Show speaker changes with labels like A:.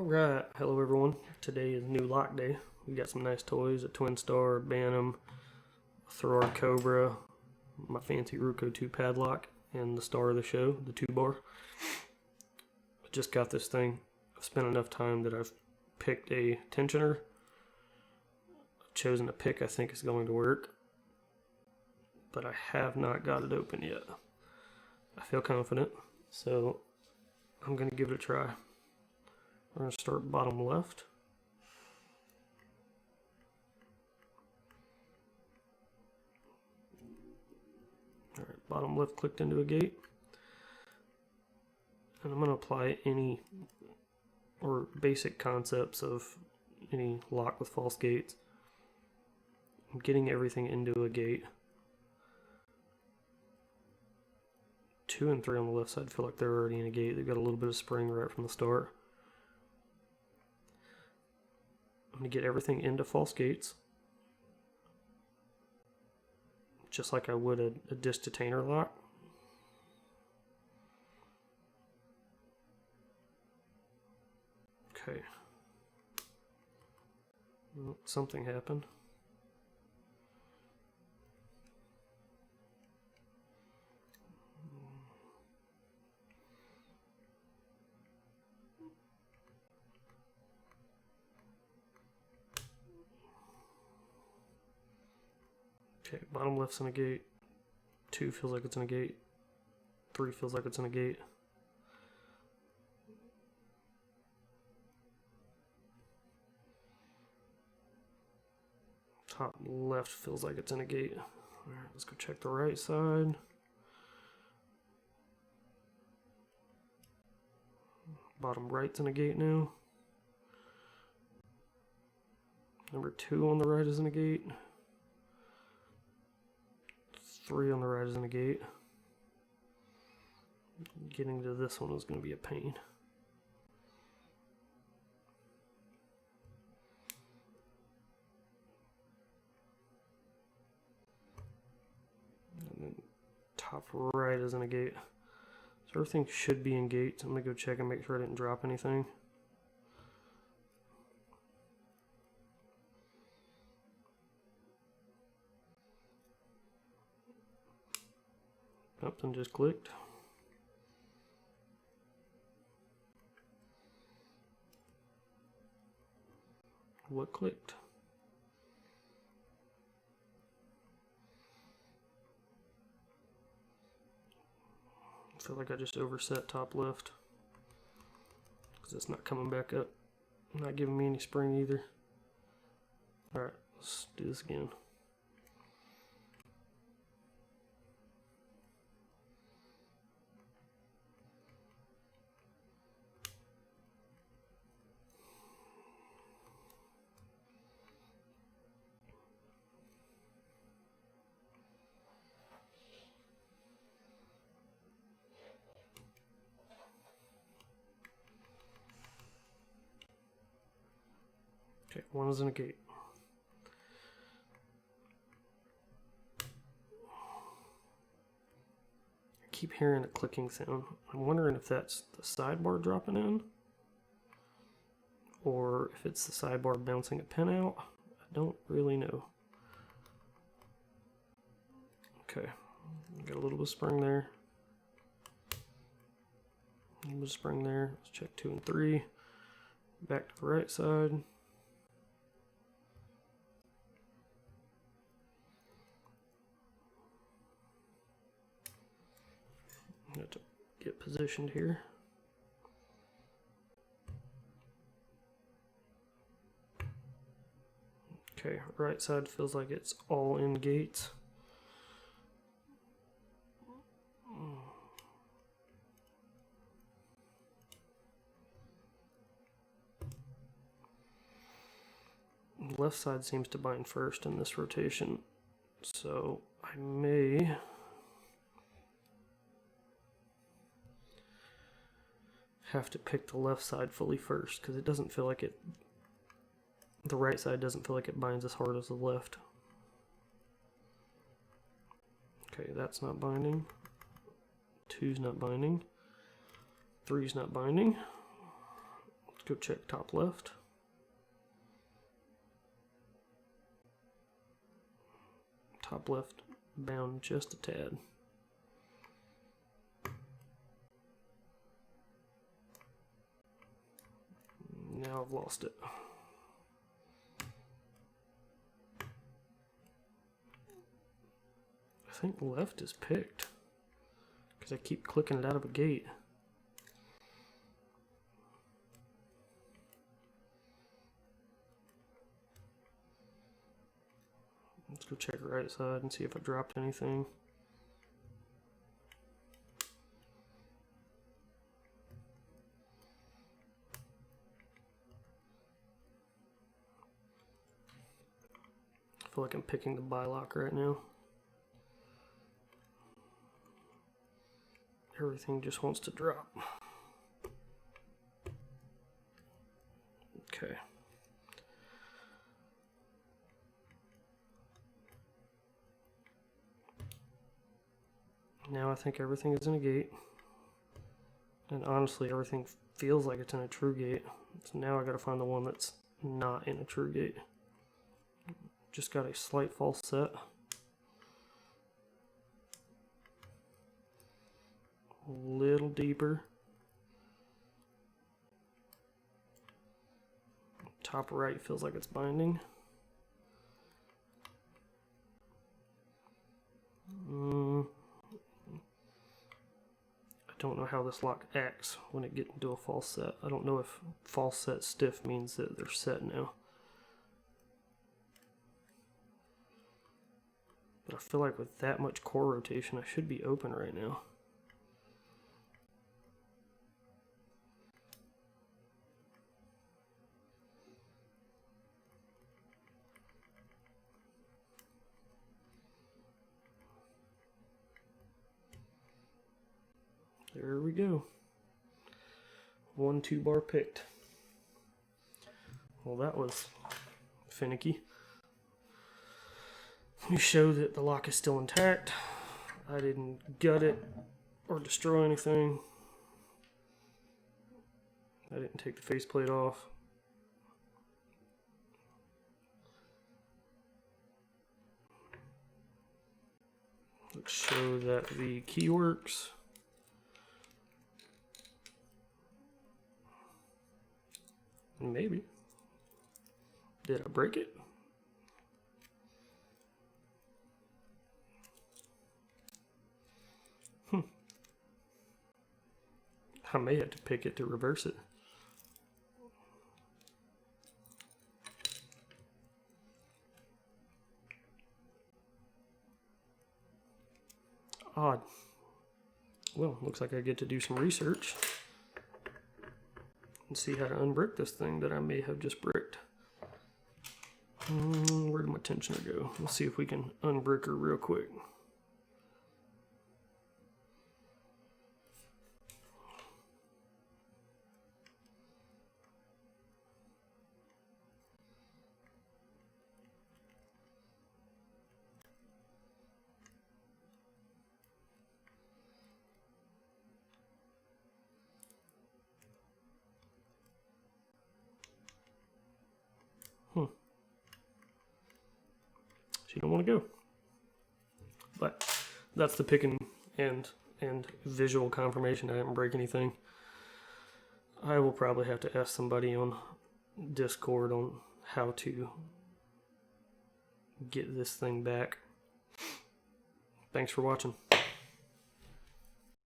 A: Alright, hello everyone. Today is new lock day. We got some nice toys, a Twin Star, Bantam, a Thrord Cobra, my fancy Ruco 2 padlock, and the star of the show, the Tubar. I just got this thing. I've spent enough time that I've picked a tensioner. I've chosen a pick I think is going to work, but I have not got it open yet. I feel confident, so I'm going to give it a try. We're going to start bottom left. Alright, bottom left clicked into a gate. And I'm going to apply any or basic concepts of any lock with false gates. I'm getting everything into a gate. 2 and 3 on the left side feel like they're already in a gate. They've got a little bit of spring right from the start. I'm going to get everything into false gates, just like I would a disc detainer lock. Okay. Well, something happened. Okay, bottom left's in a gate. 2 feels like it's in a gate. 3 feels like it's in a gate. Top left feels like it's in a gate. Alright, let's go check the right side. Bottom right's in a gate now. Number 2 on the right is in a gate. 3 on the right is in a gate. Getting to this one is going to be a pain. And then top right is in a gate. So everything should be in gates. I'm going to go check and make sure I didn't drop anything. Something just clicked. What clicked? I feel like I just overset top left because it's not coming back up. Not giving me any spring either. Alright, let's do this again. Okay, 1 is in a gate. I keep hearing a clicking sound. I'm wondering if that's the sidebar dropping in, or if it's the sidebar bouncing a pin out. I don't really know. Okay, got a little bit of spring there. A little bit of spring there. Let's check 2 and 3. Back to the right side. I have to get positioned here. Okay, right side feels like it's all in gates. Left side seems to bind first in this rotation, so I may have to pick the left side fully first because it doesn't feel like it. The right side doesn't feel like it binds as hard as the left. Okay, that's not binding. 2's not binding. 3's not binding. Let's go check top left. Top left bound just a tad. Now I've lost it. I think left is picked because I keep clicking it out of a gate. Let's go check right side and see if I dropped anything. I feel like I'm picking the buy lock right now. Everything just wants to drop. Okay. Now I think everything is in a gate. And honestly, everything feels like it's in a true gate. So now I gotta find the one that's not in a true gate. Just got a slight false set. A little deeper. Top right feels like it's binding. I don't know how this lock acts when it gets into a false set. I don't know if false set stiff means that they're set now. But I feel like with that much core rotation, I should be open right now. There we go. 1 2-bar picked. Well, that was finicky. Let me show that the lock is still intact. I didn't gut it or destroy anything. I didn't take the faceplate off. Let's show that the key works. Maybe. Did I break it? I may have to pick it to reverse it. Odd. Well, looks like I get to do some research and see how to unbrick this thing that I may have just bricked. Where did my tensioner go? Let's see if we can unbrick her real quick. She don't want to go. But that's the picking and visual confirmation I didn't break anything. I will probably have to ask somebody on Discord on how to get this thing back. Thanks for watching.